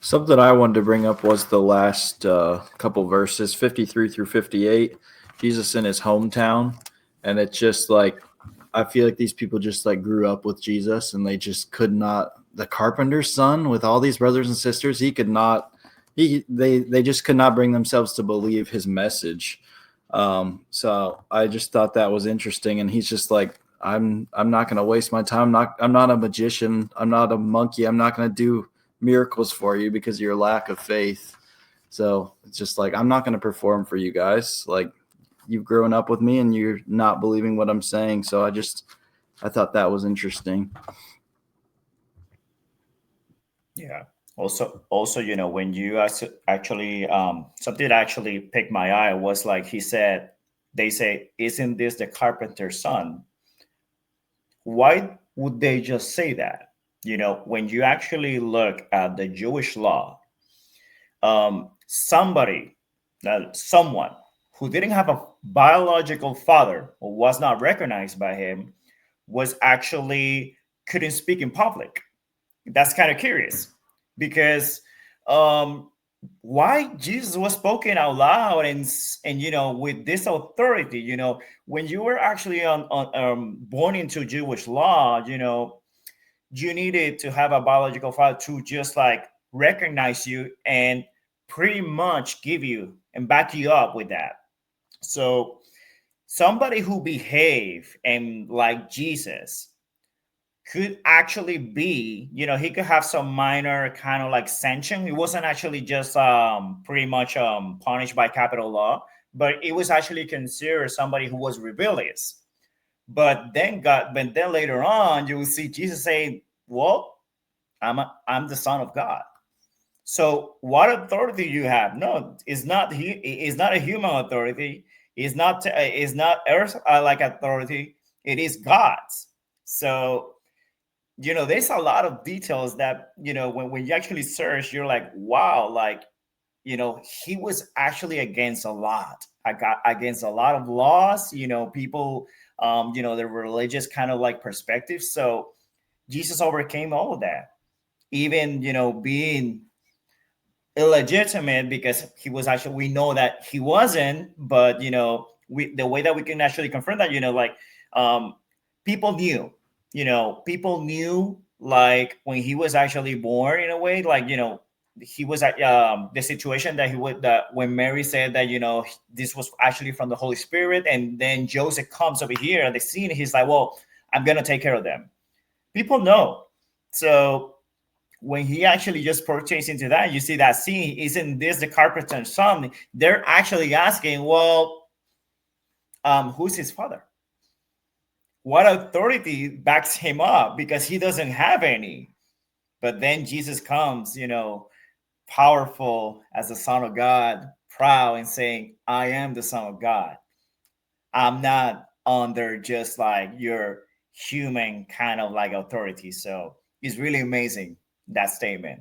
Something I wanted to bring up was the last couple verses, 53 through 58. Jesus in his hometown. And it's just like, I feel like these people just like grew up with Jesus and they just could not, the carpenter's son with all these brothers and sisters, he could not, they just could not bring themselves to believe his message. So I just thought that was interesting. And he's just like, I'm not going to waste my time. I'm not a magician. I'm not a monkey. I'm not going to do miracles for you because of your lack of faith. So it's just like, I'm not going to perform for you guys. Like, you've grown up with me and you're not believing what I'm saying. So I thought that was interesting. Yeah. Also, when you actually, something that actually picked my eye was like he said, they say, "Isn't this the carpenter's son?" Why would they just say that? When you actually look at the Jewish law, someone who didn't have a biological father or was not recognized by him was actually couldn't speak in public. That's kind of curious because um, why Jesus was spoken out loud and with this authority. When you were actually born into Jewish law, you needed to have a biological father to just like recognize you and pretty much give you and back you up with that. So somebody who behave and like Jesus could actually be, he could have some minor kind of like sanction. He wasn't actually just pretty much punished by capital law, but it was actually considered somebody who was rebellious. But then later on, you will see Jesus saying, "Well, I'm the Son of God." So what authority you have? No, it's not a human authority. It's not earth like authority. It is God's. So there's a lot of details that when you actually search, you're like, wow, like he was actually against a lot. I got against a lot of laws. People, the religious kind of like perspective. So Jesus overcame all of that, even being illegitimate because he was actually, we know that he wasn't, but the way that we can actually confirm that, like um people knew people knew like when he was actually born, in a way, like he was at the situation that he would that when Mary said that this was actually from the Holy Spirit, and then Joseph comes over here at the scene, he's like, well, I'm gonna take care of them. People know. So when he actually just purchased into that, you see that scene, isn't this the carpenter's son? They're actually asking, well, who's his father? What authority backs him up? Because he doesn't have any. But then Jesus comes, powerful as the Son of God, proud and saying, I am the Son of God. I'm not under just like your human kind of like authority. So it's really amazing, that statement.